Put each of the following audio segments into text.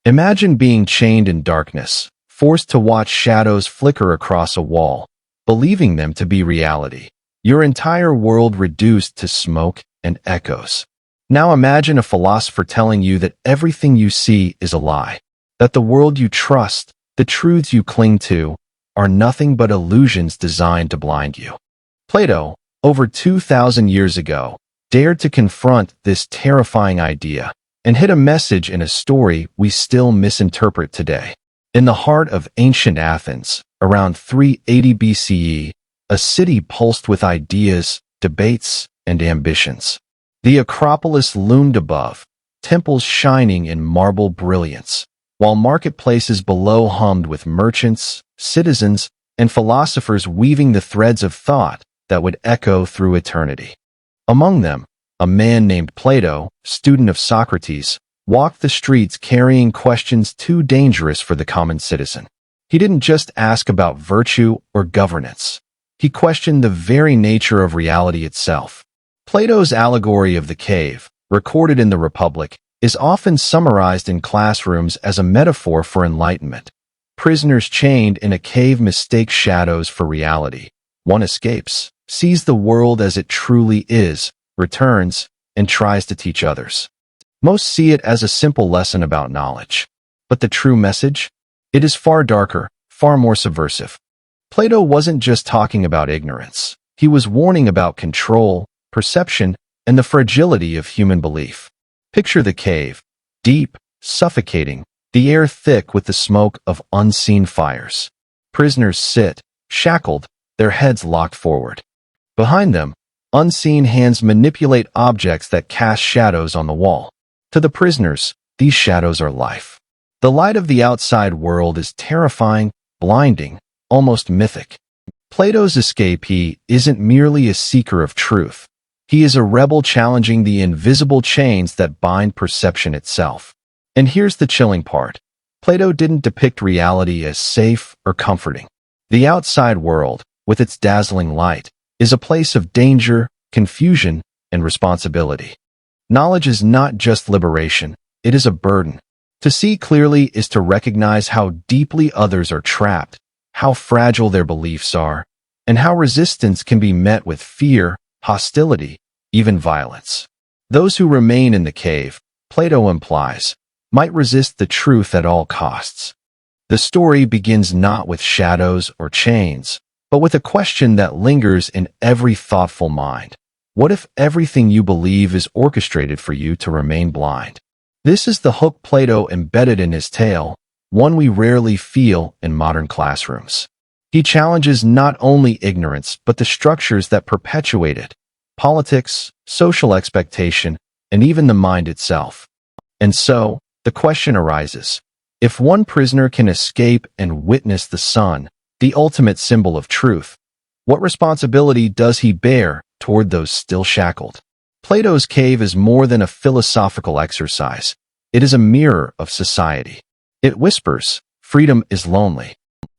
Imagine being chained in darkness, forced to watch shadows flicker across a wall, believing them to be reality. Your entire world reduced to smoke and echoes. Now imagine a philosopher telling you that everything you see is a lie, that the world you trust, the truths you cling to, are nothing but illusions designed to blind you. Plato, over 2,000 years ago, dared to confront this terrifying idea and hid a message in a story we still misinterpret today. In the heart of ancient Athens, around 380 BCE, a city pulsed with ideas, debates, and ambitions. The Acropolis loomed above, temples shining in marble brilliance, while marketplaces below hummed with merchants, citizens, and philosophers weaving the threads of thought that would echo through eternity. Among them, a man named Plato, student of Socrates, walked the streets carrying questions too dangerous for the common citizen. He didn't just ask about virtue or governance. He questioned the very nature of reality itself. Plato's Allegory of the Cave, recorded in the Republic, is often summarized in classrooms as a metaphor for enlightenment. Prisoners chained in a cave mistake shadows for reality. One escapes, sees the world as it truly is, returns, and tries to teach others. Most see it as a simple lesson about knowledge. But the true message? It is far darker, far more subversive. Plato wasn't just talking about ignorance. He was warning about control, perception, and the fragility of human belief. Picture the cave, deep, suffocating, the air thick with the smoke of unseen fires. Prisoners sit, shackled, their heads locked forward. Behind them, unseen hands manipulate objects that cast shadows on the wall. To the prisoners, these shadows are life. The light of the outside world is terrifying, blinding, almost mythic. Plato's escapee isn't merely a seeker of truth. He is a rebel challenging the invisible chains that bind perception itself. And here's the chilling part. Plato didn't depict reality as safe or comforting. The outside world, with its dazzling light, is a place of danger, confusion, and responsibility. Knowledge is not just liberation, it is a burden. To see clearly is to recognize how deeply others are trapped, how fragile their beliefs are, and how resistance can be met with fear, hostility, even violence. Those who remain in the cave, Plato implies, might resist the truth at all costs. The story begins not with shadows or chains, but with a question that lingers in every thoughtful mind. What if everything you believe is orchestrated for you to remain blind? This is the hook Plato embedded in his tale, one we rarely feel in modern classrooms. He challenges not only ignorance but the structures that perpetuate it, politics, social expectation, and even the mind itself. And so, the question arises, if one prisoner can escape and witness the sun, the ultimate symbol of truth, what responsibility does he bear toward those still shackled? Plato's cave is more than a philosophical exercise. It is a mirror of society. It whispers, freedom is lonely,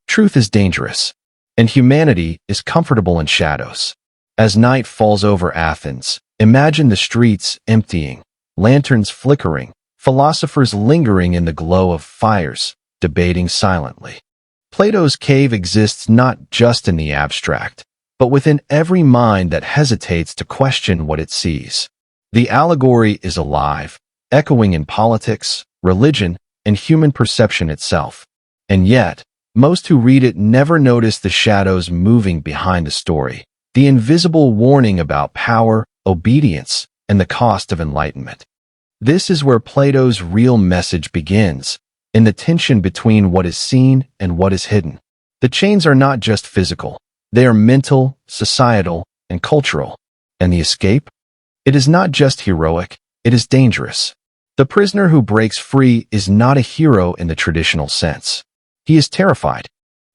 truth is dangerous, and humanity is comfortable in shadows. As night falls over Athens, imagine the streets emptying, lanterns flickering, philosophers lingering in the glow of fires, debating silently. Plato's cave exists not just in the abstract, but within every mind that hesitates to question what it sees. The allegory is alive, echoing in politics, religion, and human perception itself. And yet, most who read it never notice the shadows moving behind the story, the invisible warning about power, obedience, and the cost of enlightenment. This is where Plato's real message begins, in the tension between what is seen and what is hidden. The chains are not just physical, they are mental, societal, and cultural. And the escape? It is not just heroic, it is dangerous. The prisoner who breaks free is not a hero in the traditional sense. He is terrified.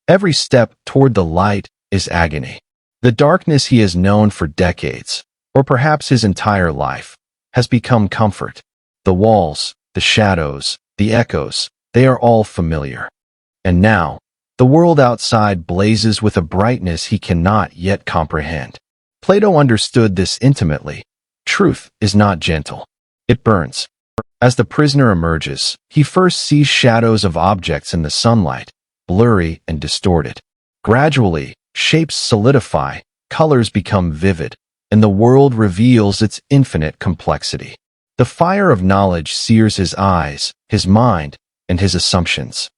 Every step toward the light is agony. The darkness he has known for decades, or perhaps his entire life, has become comfort. The walls, the shadows, the echoes, they are all familiar. And now, the world outside blazes with a brightness he cannot yet comprehend. Plato understood this intimately. Truth is not gentle. It burns. As the prisoner emerges, he first sees shadows of objects in the sunlight, blurry and distorted. Gradually, shapes solidify, colors become vivid, and the world reveals its infinite complexity. The fire of knowledge sears his eyes, his mind, and his assumptions.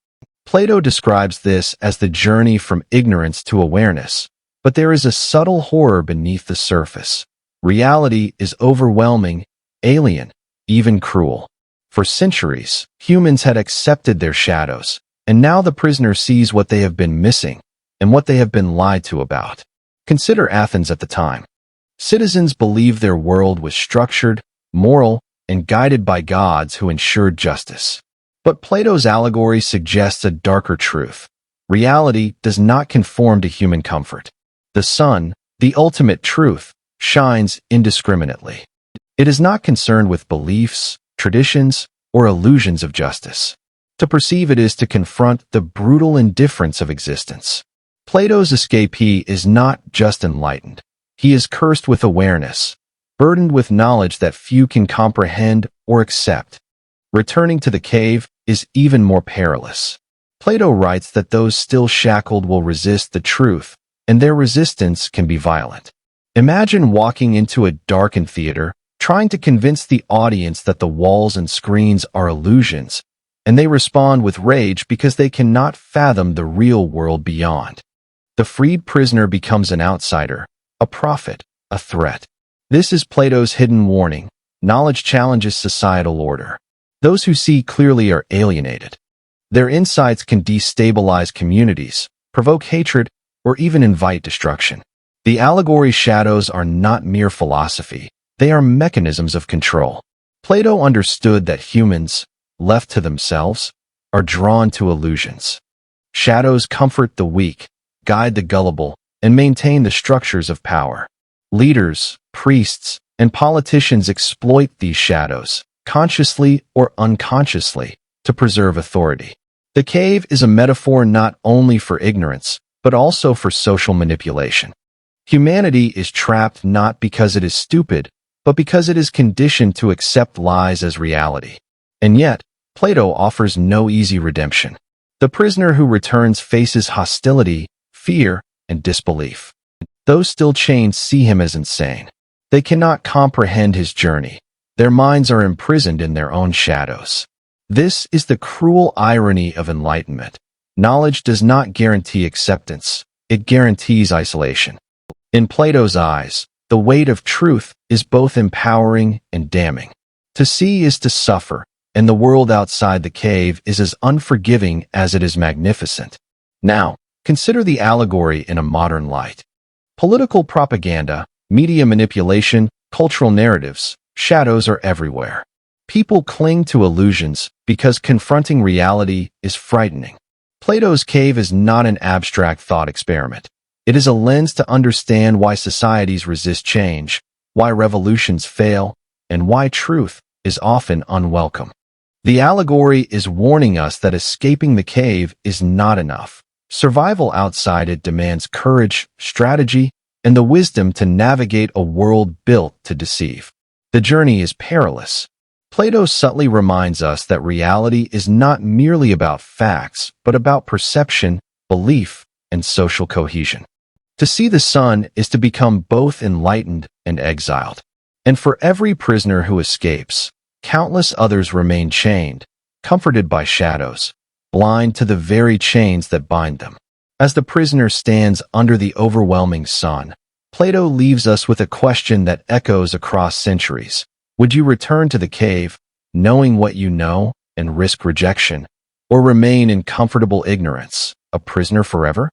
Plato describes this as the journey from ignorance to awareness, but there is a subtle horror beneath the surface. Reality is overwhelming, alien, even cruel. For centuries, humans had accepted their shadows, and now the prisoner sees what they have been missing and what they have been lied to about. Consider Athens at the time. Citizens believed their world was structured, moral, and guided by gods who ensured justice. But Plato's allegory suggests a darker truth. Reality does not conform to human comfort. The sun, the ultimate truth, shines indiscriminately. It is not concerned with beliefs, traditions, or illusions of justice. To perceive it is to confront the brutal indifference of existence. Plato's escapee is not just enlightened. He is cursed with awareness, burdened with knowledge that few can comprehend or accept. Returning to the cave is even more perilous. Plato writes that those still shackled will resist the truth, and their resistance can be violent. Imagine walking into a darkened theater, trying to convince the audience that the walls and screens are illusions, and they respond with rage because they cannot fathom the real world beyond. The freed prisoner becomes an outsider, a prophet, a threat. This is Plato's hidden warning. Knowledge challenges societal order. Those who see clearly are alienated. Their insights can destabilize communities, provoke hatred, or even invite destruction. The allegory shadows are not mere philosophy. They are mechanisms of control. Plato understood that humans, left to themselves, are drawn to illusions. Shadows comfort the weak, guide the gullible, and maintain the structures of power. Leaders, priests, and politicians exploit these shadows, consciously or unconsciously, to preserve authority. The cave is a metaphor not only for ignorance, but also for social manipulation. Humanity is trapped not because it is stupid, but because it is conditioned to accept lies as reality. And yet, Plato offers no easy redemption. The prisoner who returns faces hostility, fear, and disbelief. Those still chained see him as insane. They cannot comprehend his journey. Their minds are imprisoned in their own shadows. This is the cruel irony of enlightenment. Knowledge does not guarantee acceptance. It guarantees isolation. In Plato's eyes, the weight of truth is both empowering and damning. To see is to suffer, and the world outside the cave is as unforgiving as it is magnificent. Now, consider the allegory in a modern light. Political propaganda, media manipulation, cultural narratives, shadows are everywhere. People cling to illusions because confronting reality is frightening. Plato's cave is not an abstract thought experiment. It is a lens to understand why societies resist change, why revolutions fail, and why truth is often unwelcome. The allegory is warning us that escaping the cave is not enough. Survival outside it demands courage, strategy, and the wisdom to navigate a world built to deceive. The journey is perilous. Plato subtly reminds us that reality is not merely about facts, but about perception, belief, and social cohesion. To see the sun is to become both enlightened and exiled. And for every prisoner who escapes, countless others remain chained, comforted by shadows, blind to the very chains that bind them. As the prisoner stands under the overwhelming sun, Plato leaves us with a question that echoes across centuries. Would you return to the cave, knowing what you know, and risk rejection, or remain in comfortable ignorance, a prisoner forever?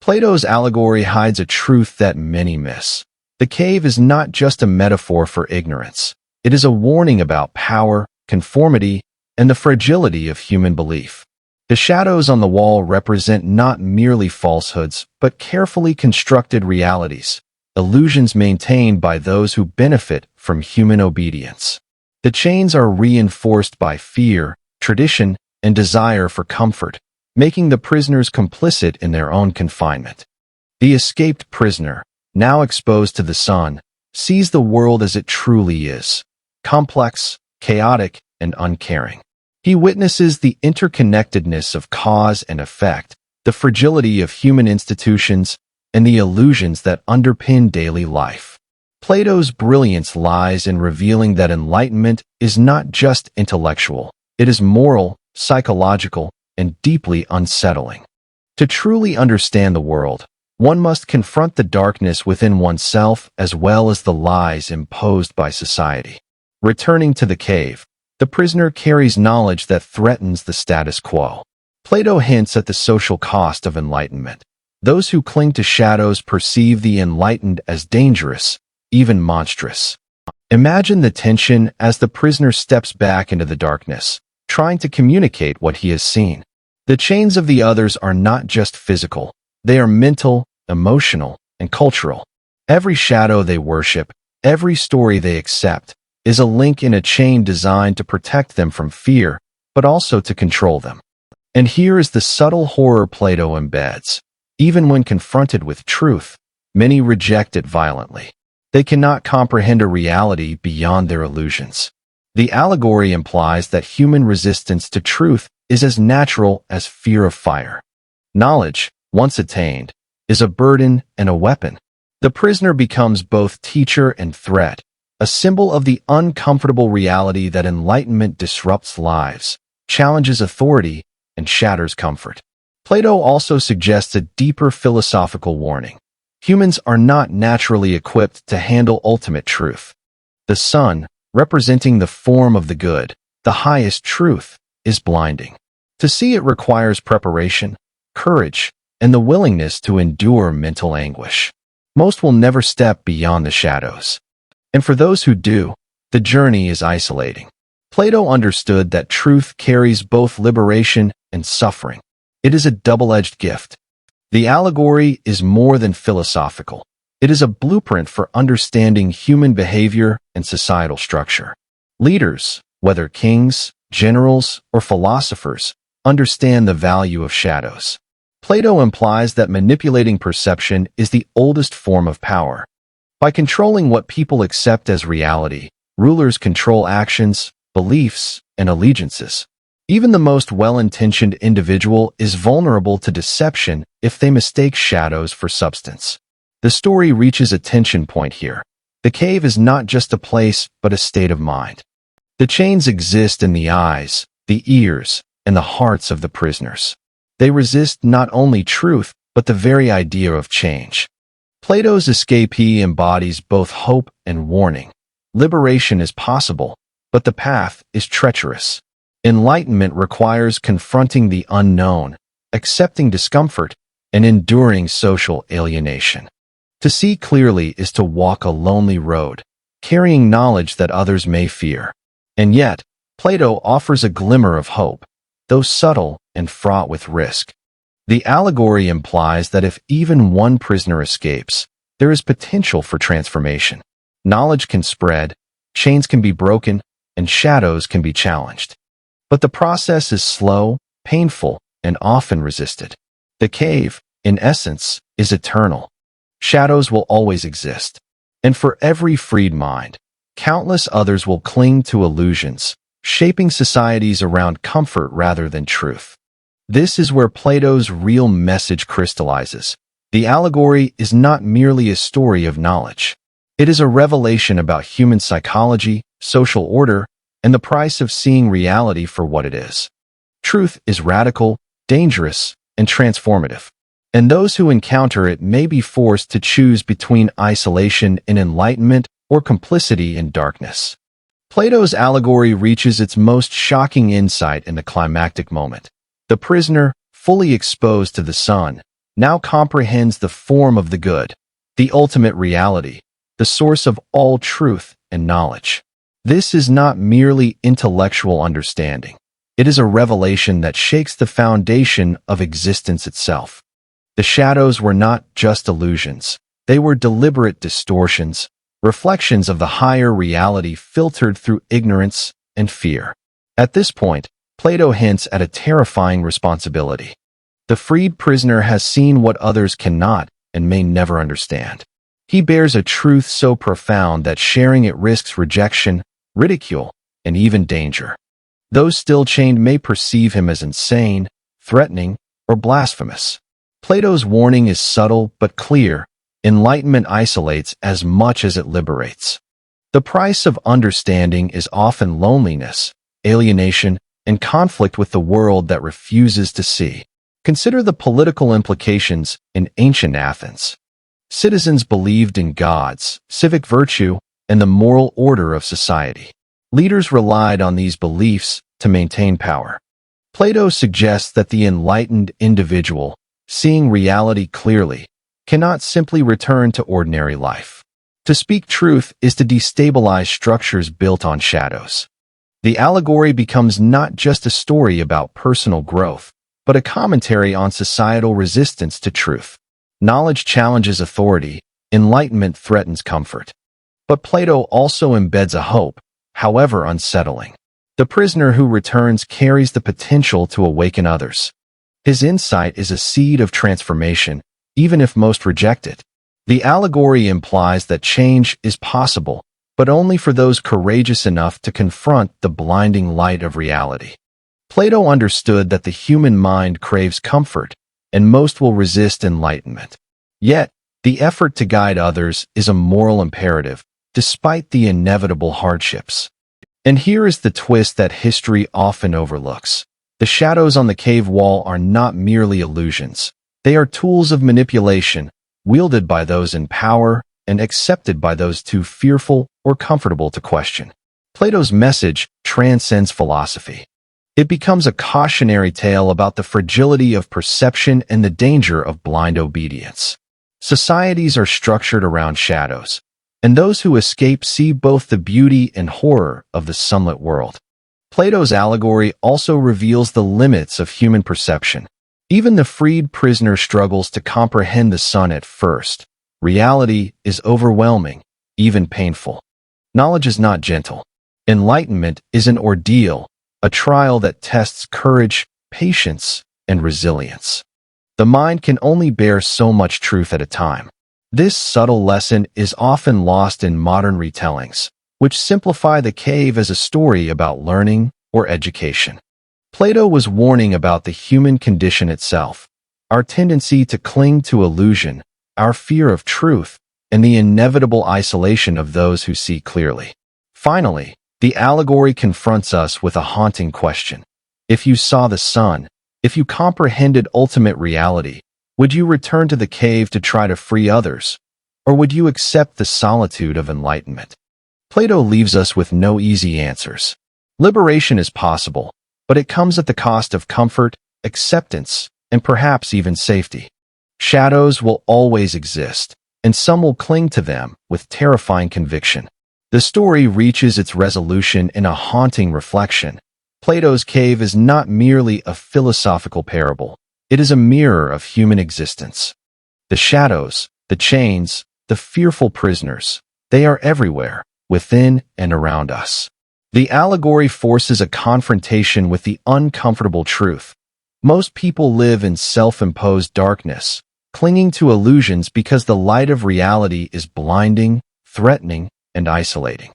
Plato's allegory hides a truth that many miss. The cave is not just a metaphor for ignorance. It is a warning about power, conformity, and the fragility of human belief. The shadows on the wall represent not merely falsehoods, but carefully constructed realities, illusions maintained by those who benefit from human obedience. The chains are reinforced by fear, tradition, and desire for comfort, making the prisoners complicit in their own confinement. The escaped prisoner, now exposed to the sun, sees the world as it truly is, complex, chaotic, and uncaring. He witnesses the interconnectedness of cause and effect, the fragility of human institutions, and the illusions that underpin daily life. Plato's brilliance lies in revealing that enlightenment is not just intellectual, it is moral, psychological, and deeply unsettling. To truly understand the world, one must confront the darkness within oneself as well as the lies imposed by society. Returning to the cave, the prisoner carries knowledge that threatens the status quo. Plato hints at the social cost of enlightenment. Those who cling to shadows perceive the enlightened as dangerous, even monstrous. Imagine the tension as the prisoner steps back into the darkness, trying to communicate what he has seen. The chains of the others are not just physical, they are mental, emotional, and cultural. Every shadow they worship, every story they accept, is a link in a chain designed to protect them from fear, but also to control them. And here is the subtle horror Plato embeds. Even when confronted with truth, many reject it violently. They cannot comprehend a reality beyond their illusions. The allegory implies that human resistance to truth is as natural as fear of fire. Knowledge, once attained, is a burden and a weapon. The prisoner becomes both teacher and threat, a symbol of the uncomfortable reality that enlightenment disrupts lives, challenges authority, and shatters comfort. Plato also suggests a deeper philosophical warning. Humans are not naturally equipped to handle ultimate truth. The sun, representing the form of the good, the highest truth, is blinding. To see it requires preparation, courage, and the willingness to endure mental anguish. Most will never step beyond the shadows. And for those who do, the journey is isolating. Plato understood that truth carries both liberation and suffering. It is a double-edged gift. The allegory is more than philosophical. It is a blueprint for understanding human behavior and societal structure. Leaders, whether kings, generals, or philosophers, understand the value of shadows. Plato implies that manipulating perception is the oldest form of power. By controlling what people accept as reality, rulers control actions, beliefs, and allegiances. Even the most well-intentioned individual is vulnerable to deception if they mistake shadows for substance. The story reaches a tension point here. The cave is not just a place, but a state of mind. The chains exist in the eyes, the ears, and the hearts of the prisoners. They resist not only truth, but the very idea of change. Plato's escapee embodies both hope and warning. Liberation is possible, but the path is treacherous. Enlightenment requires confronting the unknown, accepting discomfort, and enduring social alienation. To see clearly is to walk a lonely road, carrying knowledge that others may fear. And yet, Plato offers a glimmer of hope, though subtle and fraught with risk. The allegory implies that if even one prisoner escapes, there is potential for transformation. Knowledge can spread, chains can be broken, and shadows can be challenged. But the process is slow, painful, and often resisted. The cave, in essence, is eternal. Shadows will always exist. And for every freed mind, countless others will cling to illusions, shaping societies around comfort rather than truth. This is where Plato's real message crystallizes. The allegory is not merely a story of knowledge. It is a revelation about human psychology, social order, and the price of seeing reality for what it is. Truth is radical, dangerous, and transformative. And those who encounter it may be forced to choose between isolation in enlightenment or complicity in darkness. Plato's allegory reaches its most shocking insight in the climactic moment. The prisoner, fully exposed to the sun, now comprehends the form of the good, the ultimate reality, the source of all truth and knowledge. This is not merely intellectual understanding. It is a revelation that shakes the foundation of existence itself. The shadows were not just illusions. They were deliberate distortions, reflections of the higher reality filtered through ignorance and fear. At this point, Plato hints at a terrifying responsibility. The freed prisoner has seen what others cannot and may never understand. He bears a truth so profound that sharing it risks rejection, ridicule, and even danger. Those still chained may perceive him as insane, threatening, or blasphemous. Plato's warning is subtle but clear. Enlightenment isolates as much as it liberates. The price of understanding is often loneliness, alienation, and conflict with the world that refuses to see. Consider the political implications in ancient Athens. Citizens believed in gods, civic virtue, and the moral order of society. Leaders relied on these beliefs to maintain power. Plato suggests that the enlightened individual, seeing reality clearly, cannot simply return to ordinary life. To speak truth is to destabilize structures built on shadows. The allegory becomes not just a story about personal growth, but a commentary on societal resistance to truth. Knowledge challenges authority, enlightenment threatens comfort. But Plato also embeds a hope, however unsettling. The prisoner who returns carries the potential to awaken others. His insight is a seed of transformation, even if most reject it. The allegory implies that change is possible, but only for those courageous enough to confront the blinding light of reality. Plato understood that the human mind craves comfort, and most will resist enlightenment. Yet, the effort to guide others is a moral imperative, despite the inevitable hardships. And here is the twist that history often overlooks. The shadows on the cave wall are not merely illusions. They are tools of manipulation, wielded by those in power and accepted by those too fearful or comfortable to question. Plato's message transcends philosophy. It becomes a cautionary tale about the fragility of perception and the danger of blind obedience. Societies are structured around shadows, and those who escape see both the beauty and horror of the sunlit world. Plato's allegory also reveals the limits of human perception. Even the freed prisoner struggles to comprehend the sun at first. Reality is overwhelming, even painful. Knowledge is not gentle. Enlightenment is an ordeal, a trial that tests courage, patience, and resilience. The mind can only bear so much truth at a time. This subtle lesson is often lost in modern retellings, which simplify the cave as a story about learning or education. Plato was warning about the human condition itself, our tendency to cling to illusion, our fear of truth, and the inevitable isolation of those who see clearly. Finally, the allegory confronts us with a haunting question. If you saw the sun, if you comprehended ultimate reality, would you return to the cave to try to free others, or would you accept the solitude of enlightenment? Plato leaves us with no easy answers. Liberation is possible, but it comes at the cost of comfort, acceptance, and perhaps even safety. Shadows will always exist, and some will cling to them with terrifying conviction. The story reaches its resolution in a haunting reflection. Plato's cave is not merely a philosophical parable. It is a mirror of human existence. The shadows, the chains, the fearful prisoners, they are everywhere, within and around us. The allegory forces a confrontation with the uncomfortable truth. Most people live in self-imposed darkness, clinging to illusions because the light of reality is blinding, threatening, and isolating.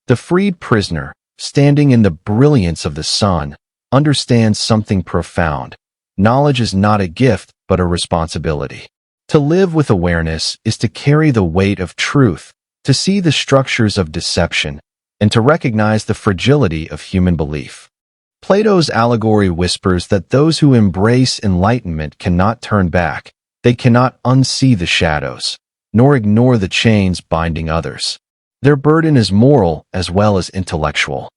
The freed prisoner, standing in the brilliance of the sun, understands something profound. Knowledge is not a gift, but a responsibility. To live with awareness is to carry the weight of truth, to see the structures of deception, and to recognize the fragility of human belief. Plato's allegory whispers that those who embrace enlightenment cannot turn back. They cannot unsee the shadows, nor ignore the chains binding others. Their burden is moral as well as intellectual.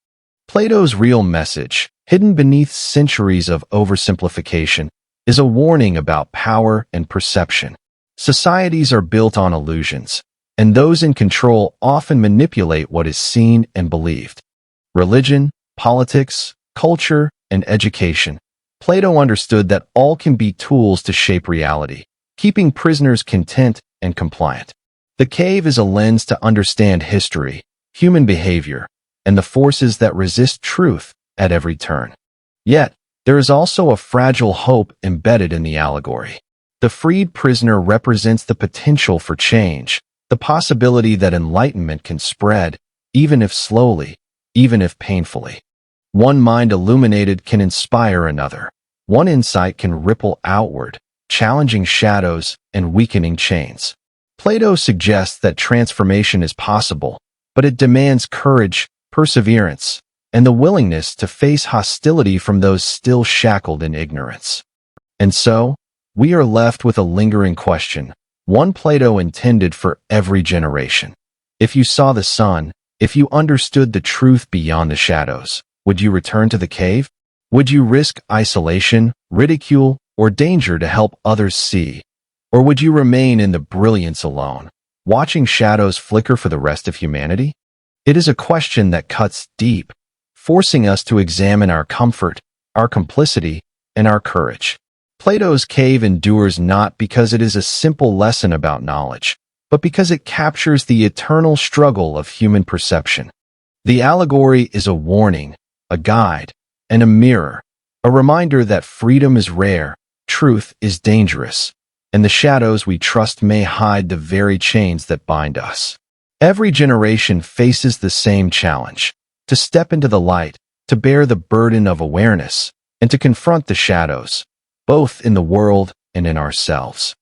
Plato's real message, hidden beneath centuries of oversimplification, is a warning about power and perception. Societies are built on illusions, and those in control often manipulate what is seen and believed. Religion, politics, culture, and education. Plato understood that all can be tools to shape reality, keeping prisoners content and compliant. The cave is a lens to understand history, human behavior, and the forces that resist truth at every turn. Yet, there is also a fragile hope embedded in the allegory. The freed prisoner represents the potential for change, the possibility that enlightenment can spread, even if slowly, even if painfully. One mind illuminated can inspire another. One insight can ripple outward, challenging shadows and weakening chains. Plato suggests that transformation is possible, but it demands courage, perseverance, and the willingness to face hostility from those still shackled in ignorance. And so, we are left with a lingering question, one Plato intended for every generation. If you saw the sun, if you understood the truth beyond the shadows, would you return to the cave? Would you risk isolation, ridicule, or danger to help others see? Or would you remain in the brilliance alone, watching shadows flicker for the rest of humanity? It is a question that cuts deep, forcing us to examine our comfort, our complicity, and our courage. Plato's cave endures not because it is a simple lesson about knowledge, but because it captures the eternal struggle of human perception. The allegory is a warning, a guide, and a mirror, a reminder that freedom is rare, truth is dangerous, and the shadows we trust may hide the very chains that bind us. Every generation faces the same challenge, to step into the light, to bear the burden of awareness, and to confront the shadows, both in the world and in ourselves.